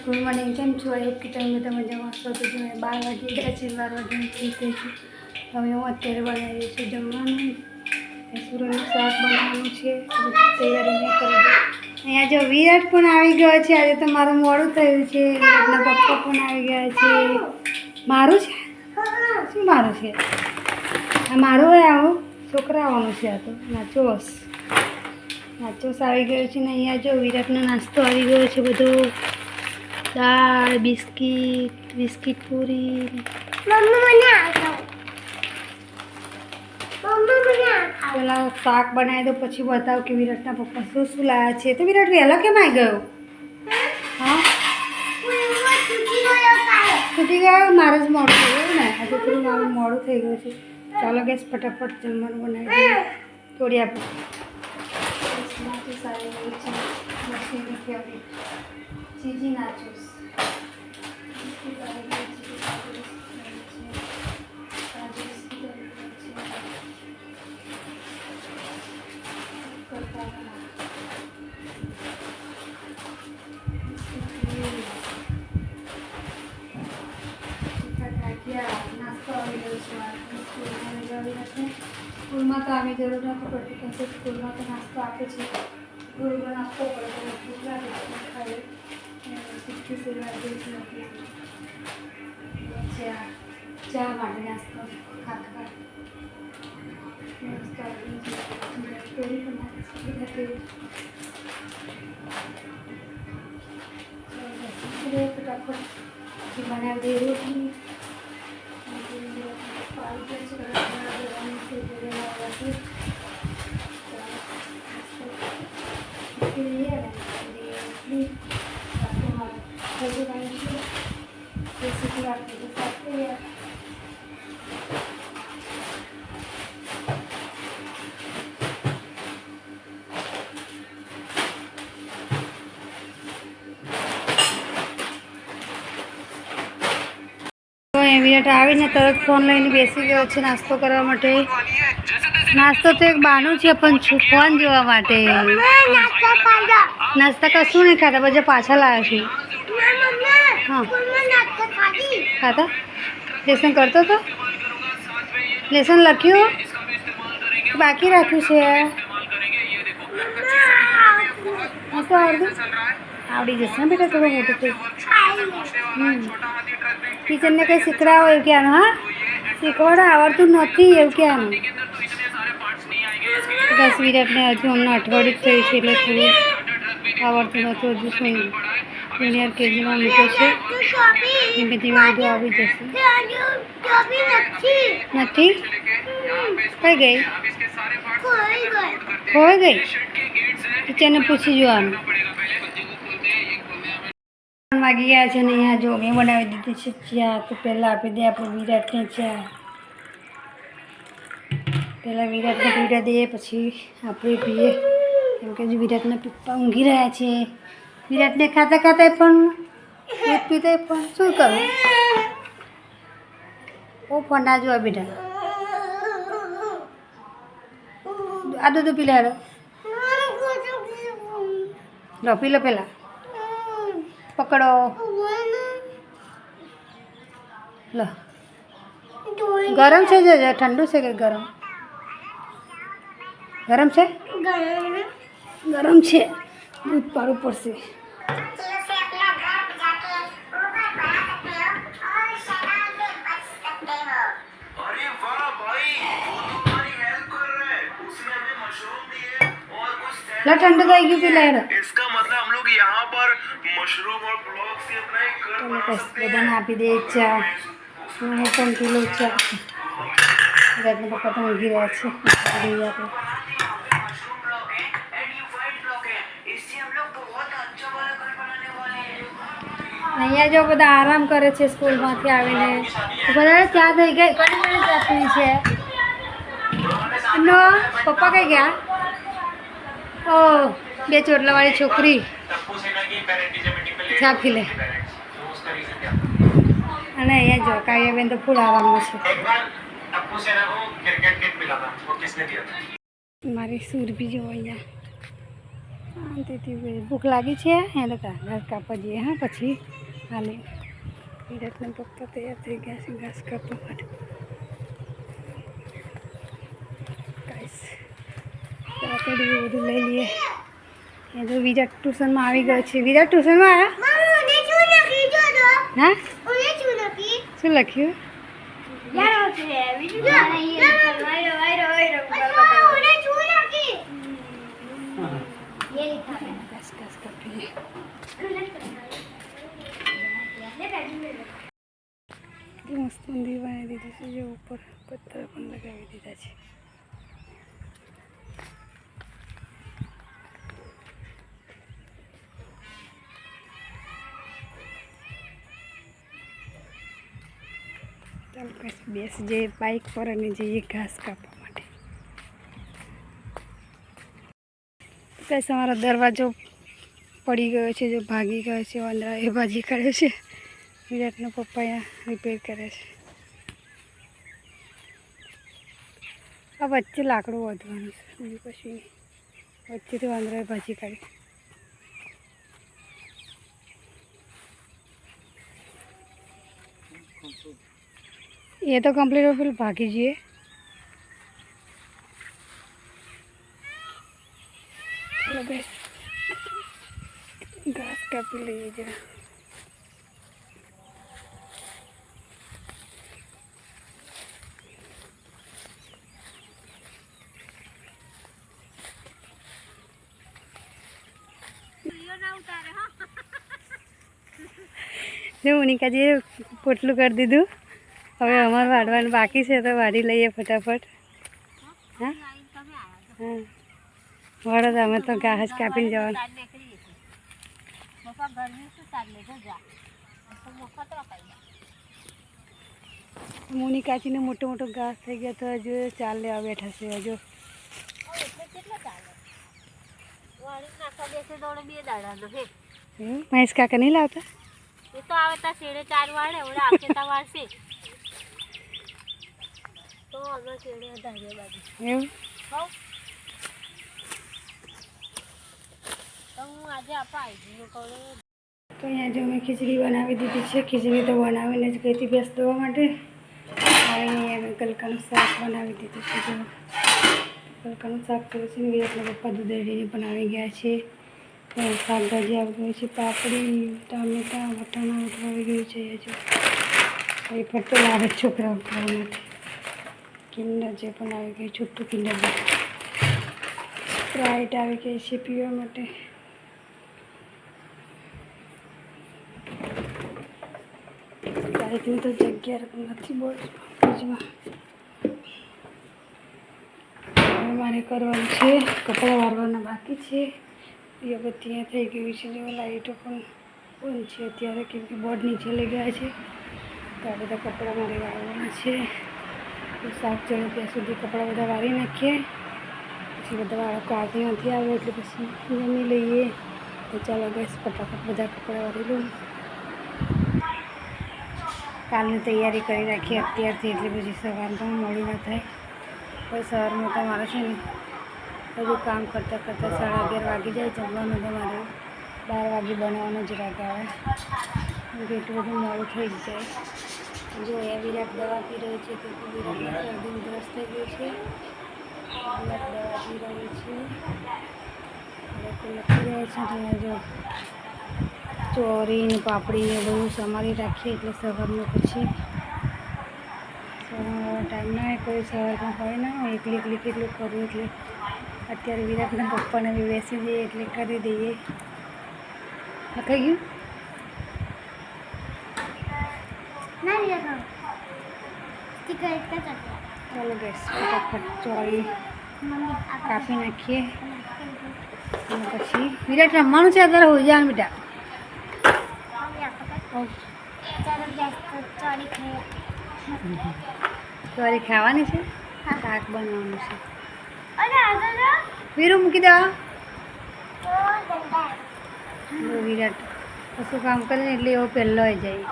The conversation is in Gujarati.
गुड मॉर्निंग केम छो आई होप कि टाइम में मजा मस्तो तो जो 12 वागे गया है 12 वागे ठीक है हमें હું અત્યારે બનાવી રહી છું જમવાનું સુરણનું શાક બનાવવાનું છે તૈયારી નહીં કરી દઉં અહીંયા જો વિરાટ પણ આવી ગયો છે આજે તો મારું મોડું થયું છે વિરાટના પપ્પા પણ આવી ગયા છે મારું છે શું મારું છે આ મારું હોય આવું છોકરાઓનું છે આ તો નાચોસ આવી ગયો છે ને અહીંયા જો વિરાટનો નાસ્તો આવી ગયો છે બધો दाल बिस्किट पूरी पहला शाक बनाए दो पछी बताओ कि विराटना पप्पा शू शू लाया है। तो विराट वहेलो केम आई गयो हाँ छूटी गयो मारे ज मोडું થઈ ગયું ને આજે થોડું મારું મોડું થઈ ગયું છે ચાલો ગેસ ફટાફટ જમવાનું બનાવી દઈએ થોડી આપણે સારી મશીન ફેવરેટ चीज़ी नाचोस स्कूल में तो आने जरूर नहीं पड़ती कैसे स्कूल में तो नास्तो आपे स्कूल में नास्तो पड़े खाए चा માટે નાસ્તો ખાખા फटाफट बनाવી દે રોટલી विराट आવીને તરત ફોન લઈને બેસી ગયો છે નાસ્તો કરવા માટે નાસ્તો તો એક બાનું છે પણ ફોન જોવા માટે નાસ્તા કશું નહીં ખાતા બધા પાછા લાવ્યા છે हाँ खाता लेसन करतो तो लेसन लख्યું बाकी राख्યું છે हाँ तो आवड़ी जैसे ना बेटा थोड़ा मोटो थे टीचर ने कहीं શીખડાવો એવું કહેવાનું हाँ શીખવાડો આવડતું નથી એવું કહેવાનું બસ વિરાટને હજુ હમણાં અઠવાડિયું થયું છે એટલે થોડું આવડતું નથી હજુ શું જુનિયર કેજીમાં મૂક્યો છે ધીમે ધીમે બધું આવી જશે નથી કઈ ગઈ ખોઈ ગઈ ટીચરને પૂછી જોવાનું વાગી ગયા છે ને અહીંયા જો મેં બનાવી દીધી છે ચા તો પહેલાં આપી દે આપણે વિરાટને ચા પહેલાં વિરાટને પીડા દઈએ પછી આપણે પીએ કેમ કે વિરાટના પપ્પા ઊંઘી રહ્યા છે વિરાટને ખાતા ખાતા પણ દૂધ પીતા પણ શું કરું ઓ પણ ના જોવા બેટા આ દૂધ પી લે લો પી લો પહેલાં પકડો લો ગરમ છે જો ઠંડુ છે કે ગરમ ગરમ છે ગરમ છે दूध पार ऊपर से ठंड का इसका मतलब हम लोग यहाँ पर मशरूम और ब्लॉक से अपना एक घर बना सकते हैं आपी दे चा હું પણ પી લઉં ચા વિરાટના પપ્પા તો ઊંઘી રહ્યા છે અહીંયા જો બધા આરામ કરે છે સ્કૂલમાંથી આવીને બધા ચા થઈ ગઈ કોની મને ચા પીવી છે નો પપ્પા કઈ ગયા ઓ બે ચોટલાવાળી છોકરી ચા પી લે અને અહીંયા જો કાવ્યાબેન તો ફૂલ આરામમાં છે મારી સુરભી જો અહીંયા શાંતિથી ભૂખ લાગી છે એને ઘાસ કાપવા જઈએ. હા પછી હાલે વિરાટના પપ્પા તૈયાર થઈ ગયા છે ઘાસ કાપવા માટે. થોડું બધું લઈ લઈએ. એ તો વિરાટ ટ્યુશનમાં આવી ગયો છે. વિરાટ ટ્યુશનમાં આવ્યા? હા શું લખ્યું? મસ્ત મંદિર બનાવી દીધું છે. જે ઉપર પથ્થર પણ લગાવી દીધા છે. ચાલો બેસ જઈએ બાઇક પર અને જઈએ ઘાસ કાપવા માટે. કઈ અમારો દરવાજો પડી ગયો છે, જો ભાગી ગયો છે. વાંદરા એ ભાજી કરે છે. વિરાટના પપ્પા અહીંયા રિપેર કરે છે. આ વચ્ચે લાકડું વધવાનું છે, બીજું કશું નહીં. વચ્ચેથી વાંદરાએ ભાજી કાઢી. ये तो कंप्लीट हो फिर भागी जिए. चलो गाइस घास कापी लिए जरा. जो मोनिका जी पोटलू कर दीधु. હવે અમારે વાળવાનું બાકી છે તો વાળી લઈએ ફટાફટ. હા હા વાળો તો અમે તો ઘાસ કાપીને જવાનું. મોનિકાચીને મોટો મોટો ઘાસ થઈ ગયો તો હજુ ચાલ લેવા બેઠા છે. હજુ મહેશ કાકા નહીં લાવતા? એ તો આવતા શેડે 4 વાળે ઓલા આકેતા વાળશે તો અમે શેડે ધાગે બાજુ એવું. તો હું આજે આપા આવી ગયો કહું. તો અહીંયા જો મેં ખીચડી બનાવી દીધી છે. ખીચડી તો બનાવીને જ ગઈ હતી ભેંસ દોવા માટે. અહીંયા મેં ગલકાનું શાક બનાવી દીધું છે. જો ગલકાનું શાક કર્યું છે ને વિરાટના પપ્પા દૂધ રેડીને બનાવી ગયા છે. શાકભાજી આવી ગયું છે, પાપડી, ટામેટાં, વટાણા બધું આવી ગયું છે. હજુ એ ફરતો લાવે છોકરાઓ ખાવા માટે. કિંડર જે પણ આવી ગયું છૂટું કિંડર. સ્પ્રાઇટ આવી ગઈ છે પીવા માટે. તારીખની તો જગ્યા નથી બોલ ફ્રીજમાં. હવે મારે કરવાનું છે, કપડાં વાળવાના બાકી છે. અગત્ય થઈ ગયું છે. જો લાઈટો પણ બંધ છે અત્યારે કેમ કે બોર્ડ નીચે લઈ ગયા છે. તો આ બધા કપડાં મારે વાળવાના છે. તો શાક ચડે ત્યાં સુધી કપડાં બધા વાળી નાખીએ. પછી બધા બાળકો આવતી નથી આવે એટલે પછી જમી લઈએ. તો ચાલો બસ ફટાફટ બધા કપડાં વાળી લઉં. કાલની તૈયારી કરી રાખીએ અત્યારથી એટલે પછી સવારમાં મોડું ના થાય. પછી સવારમાં તો મારે છે ને બધું કામ કરતાં કરતાં 11:30 વાગી જાય. જમવાનું તો મારે 12 વાગે બનાવવાનો જ રાગ આવે. એટલું બધું મોડું થઈ જ જાય. જો એ વિરાટ દવા પી રહ્યો છે તો વિરાટને શરદી ઉધરસ થઈ ગઈ છે. વિરાટ દવા પી રહ્યો છે. લોકો લખી રહ્યા છે. તમે જો ચોરી ને પાપડી એ બધું સમારી રાખીએ એટલે સવારમાં પછી સવારમાં ટાઈમ ના હોય. કોઈ સવારમાં હોય ના હોય. એકલી કેટલું કરવું એટલે અત્યારે વિરાટના પપ્પાને બી બેસી જઈએ એટલે કરી દઈએ. લખાઈ ગયું. ચાલો ગેસ ફટાફટ ચોળી કાપી નાખીએ. અને પછી વિરાટ રમવાનું છે અત્યારે. હોઈ જવાનું બેટા. ચોરી ખાવાની છે, શાક બનાવવાનું છે. વીરુ મૂકી દો. વિરાટ કશું કામ કરે ને એટલે એવો પહેલો આવી જાય.